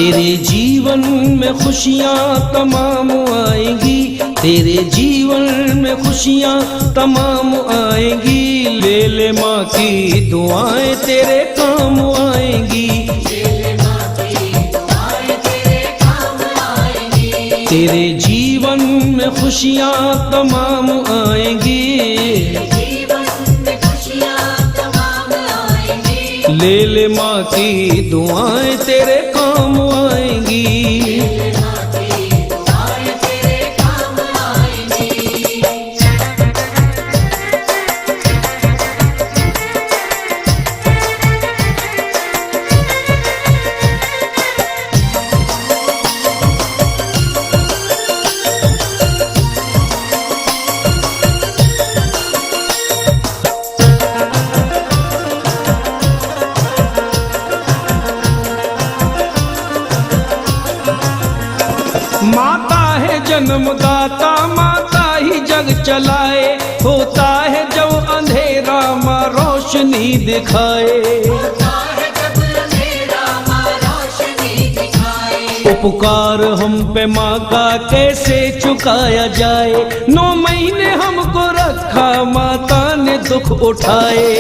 तेरे जीवन में खुशियाँ तमाम आएंगी, तेरे जीवन में खुशियाँ तमाम आएंगी। ले ले माँ की दुआएं तेरे काम आएंगी, तेरे जीवन में खुशियाँ तमाम आएंगी। ले ले माँ की दुआएं तेरे काम आएंगी। माता है जन्मदाता, माता ही जग चलाए, होता है जब अंधेरा माँ रोशनी दिखाए। उपकार हम पे माँ का कैसे चुकाया जाए, 9 महीने हमको रखा माता ने दुख उठाए।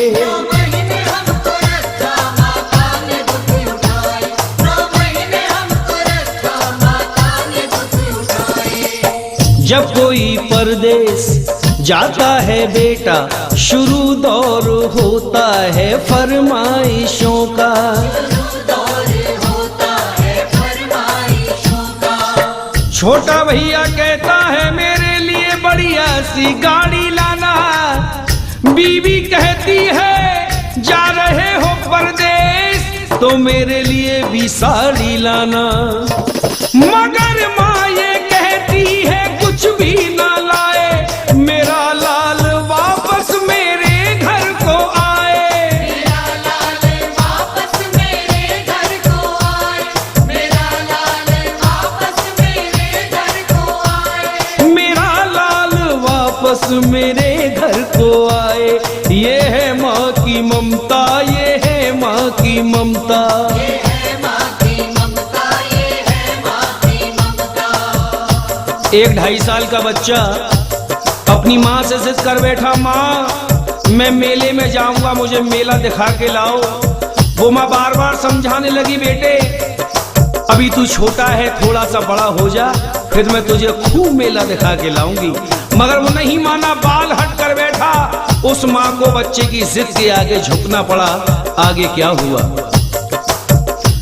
जब कोई परदेश जाता है बेटा, शुरू दौर होता है फरमाइशों का। छोटा भैया कहता है मेरे लिए बढ़िया सी गाड़ी लाना, बीवी कहती है जा रहे हो परदेश तो मेरे लिए भी साड़ी लाना। मगर माँ ये कहती है कुछ भी ना लाए, मेरा लाल वापस मेरे घर को आए। मेरा लाल वापस मेरे घर को आए, मेरा लाल वापस मेरे घर को आए, मेरा लाल वापस मेरे घर को आए। ये है माँ की ममता, ये है माँ की ममता। एक 2.5 साल का बच्चा अपनी माँ से जिद कर बैठा, माँ मैं मेले में जाऊंगा, मुझे मेला दिखा के लाओ। वो माँ बार बार समझाने लगी, बेटे अभी तू छोटा है, थोड़ा सा बड़ा हो जा, फिर मैं तुझे खूब मेला दिखा के लाऊंगी। मगर वो नहीं माना, बाल हट कर बैठा। उस माँ को बच्चे की जिद के आगे झुकना पड़ा। आगे क्या हुआ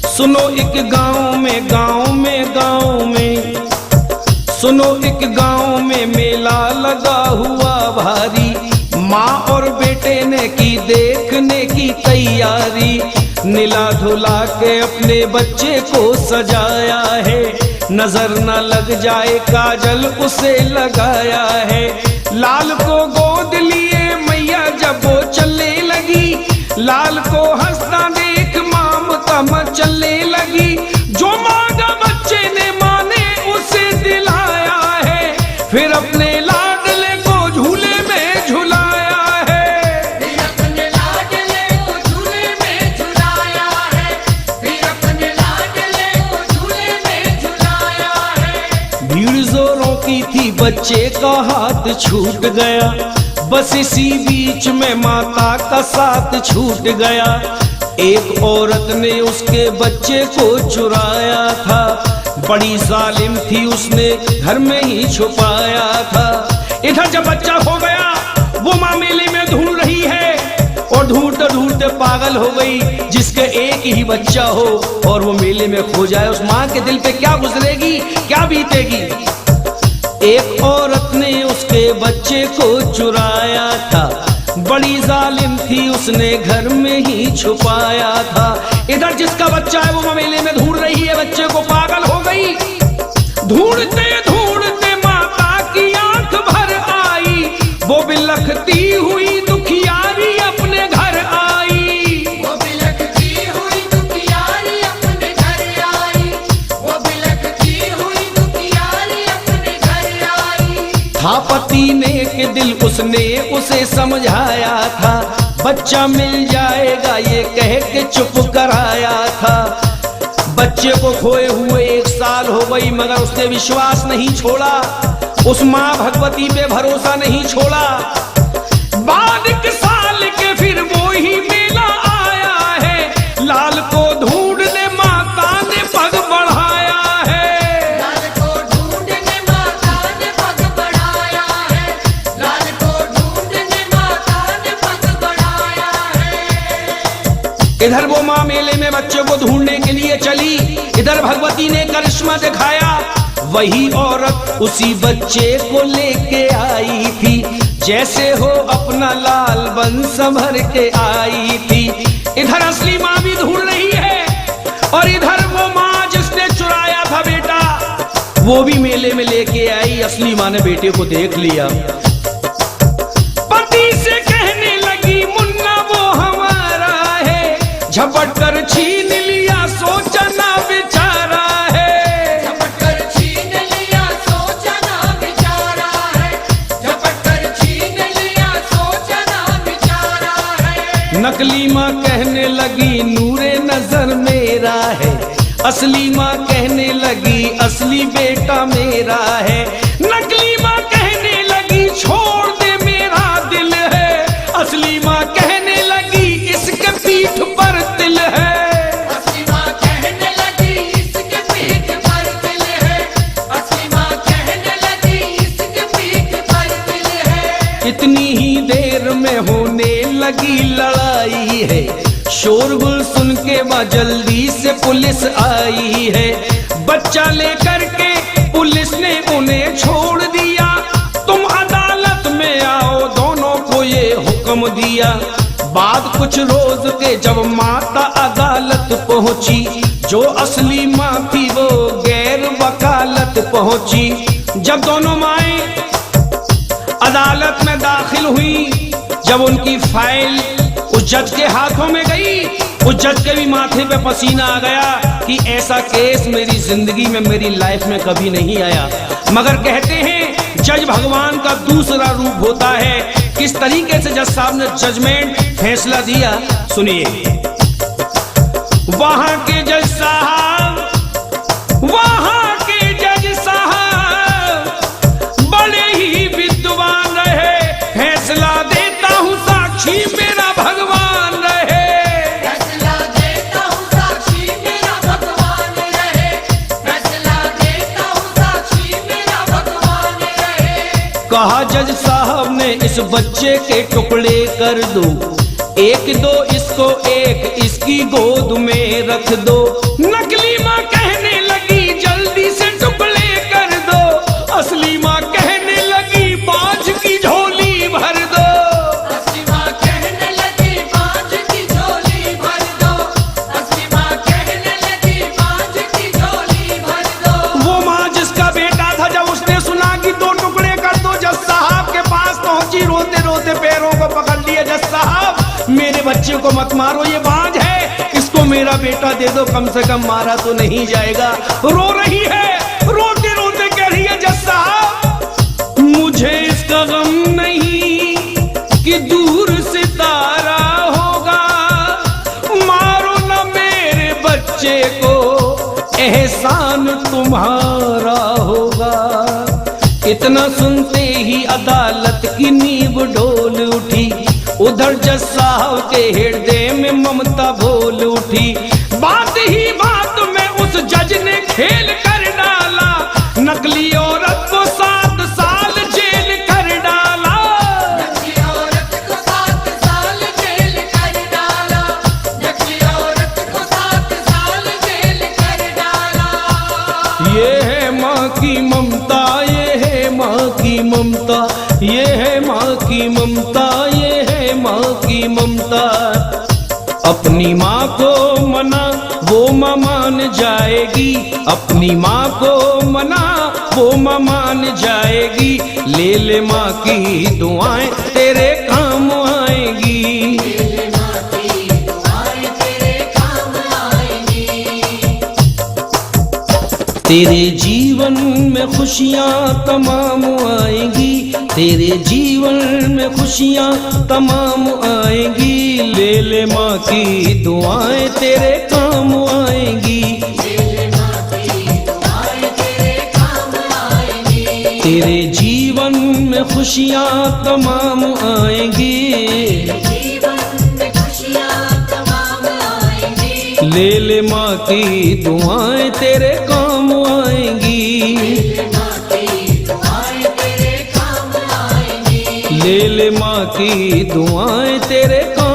सुनो। एक गाँव में सुनो, एक गांव में मेला लगा हुआ भारी। माँ और बेटे ने की देखने की तैयारी, नीला धुला के अपने बच्चे को सजाया है, नजर न लग जाए काजल उसे लगाया है। लाल को गोद लिए मैया जब वो चलने लगी, लाल को हंसता देख ममता मचलने लगी। जो मांगा बच्चे ने माने उसे दिलाया है, फिर अपने लाडले को झूले में झुलाया है। फिर अपने लाडले को झूले में झुलाया है, फिर अपने लाडले को झूले में झुलाया है। भीड़ जोरों की थी, बच्चे का हाथ छूट गया, बस इसी बीच में माता का साथ छूट गया। एक औरत ने उसके बच्चे को चुराया था, बड़ी जालिम थी, उसने घर में ही छुपाया था। इधर जब बच्चा खो गया, वो माँ मेले में ढूंढ रही है और ढूंढते ढूंढते पागल हो गई। जिसके एक ही बच्चा हो और वो मेले में खो जाए, उस माँ के दिल पे क्या गुजरेगी, क्या बीतेगी। एक औरत ने उसके बच्चे को चुराया था, बड़ी जालिम थी, उसने घर में ही छुपाया था। इधर जिसका बच्चा है वो मेले में ढूंढ रही है, बच्चे को, पागल हो गई। ढूंढते ढूंढते माता की आंख भर आई, वो बिलखती हुई दुखियारी अपने घर आई। वो बिलखती हुई दुखियारी अपने घर आई, वो बिलखती हुई दुखियारी अपने घर आई। था पति ने के दिल, उसने उसे समझाया था, बच्चा मिल जाएगा ये कह के चुप कराया था। बच्चे को खोए हुए 1 साल हो गई, मगर उसने विश्वास नहीं छोड़ा, उस माँ भगवती पे भरोसा नहीं छोड़ा। बाद 1 साल के फिर वो ही मेला आया है, लाल को ढूंढने माता ने पग बढ़ाया है। लाल को ढूंढने माता ने पग बढ़ाया है, लाल को ढूंढने माता ने पग बढ़ाया है। इधर वो माँ मेले में बच्चे को ढूंढने के लिए चली, इधर भगवती ने करिश्मा दिखाया। वही औरत उसी बच्चे को लेके आई थी, जैसे हो अपना लाल बन संभर के आई थी। इधर असली माँ भी ढूंढ रही है, और इधर वो माँ जिसने चुराया था बेटा, वो भी मेले में लेके आई। असली माँ ने बेटे को देख लिया, पति से कहने लगी मुन्ना वो हमारा है, झपट कर छीन लिया सोचा ना बेचारा है। झपट कर छीन लिया सोचा ना बेचारा है, झपट कर छीन लिया सोचा ना बेचारा है। नकली माँ कहने लगी नूरे नजर मेरा है, असली माँ कहने लगी असली बेटा मेरा है। नकली माँ कहने लगी छोड़ दे मेरा दिल है, असली माँ कहने लगी इसके पीठ पर तिल है। असली माँ कहने लगी इसके पीठ पर दिल है, असली माँ कहने लगी इसके पीठ पर दिल है। इतनी ही देर में होने लगी लड़ाई है, शोरगुल सुन के वह जल्दी से पुलिस आई है। बच्चा लेकर के पुलिस ने उन्हें छोड़ दिया, तुम अदालत में आओ दोनों को ये हुक्म दिया। बाद कुछ रोज के जब माता अदालत पहुंची, जो असली माँ थी वो गैर वकालत पहुंची। जब दोनों माएं अदालत में दाखिल हुई, जब उनकी फाइल उस जज के हाथों में गई, उस जज के भी माथे पे पसीना आ गया कि ऐसा केस मेरी जिंदगी में, मेरी लाइफ में कभी नहीं आया। मगर कहते हैं जज भगवान का दूसरा रूप होता है। किस तरीके से जज साहब ने जजमेंट फैसला दिया सुनिए। वहां के जज साहब, वहां के जज साहब बड़े ही विद्वान रहे, फैसला देता हूं साक्षी मेरा भगवान रहे। फैसला देता हूँ साक्षी मेरा भगवान रहे, फैसला देता हूँ साक्षी मेरा भगवान रहे। कहा जज साहब ने इस बच्चे के टुकड़े कर दो, 1-2 इसको, 1 इसकी गोद में रख दो। नकली माँ कहने लगी जल्दी से टुकड़े कर दो, असली माँ कहने लगी बाज की झोली भर दो। असली माँ कहने लगी बांझ की झोली भर दो, असली माँ कहने लगी बांझ की झोली भर दो। वो माँ जिसका बेटा था, जब उसने सुना कि 2 टुकड़े कर दो, जज साहब के पास पहुंची, रोते रोते पैरों को पकड़ लिया। जज साहब मेरे बच्चे को मत मारो, ये बांझ है, इसको मेरा बेटा दे दो, कम से कम मारा तो नहीं जाएगा। रो रही है, रोते रोते कह रही है जज साहब मुझे इसका गम नहीं कि दूर सितारा होगा, मारो न मेरे बच्चे को, एहसान तुम्हारा होगा। इतना सुनते ही अदालत की नींव डोल उठी, उधर जज साहब के हृदय में ममता बोल उठी। बात ही बात में उस जज ने खेल कर डाला, नकली औरत को 7 साल जेल कर डाला। नकली औरत को 7 साल जेल कर डाला, नकली औरत को 7 साल जेल कर डाला। ये है माँ की ममता, ये है माँ की ममता, ये है माँ की ममता, ये है माँ की ममता। अपनी माँ को मना वो माँ मान जाएगी, अपनी माँ को मना वो माँ मान जाएगी। ले ले माँ की दुआएं तेरे काम आएंगी। तेरे माँ की दुआएं तेरे काम आएंगी। तेरे जीवन में खुशियाँ तमाम आएंगी, तेरे जीवन में खुशियाँ तमाम आएंगी। ले ले माँ की दुआएं तेरे काम आएंगी। तेरे जीवन में खुशियाँ तमाम आएंगी, जीवन में खुशियाँ तमाम आएंगी। ले ले माँ की दुआएं तेरे काम आएंगी, माँ की दुआएं तेरे काम आएंगी। ले ले माँ की दुआएं तेरे काम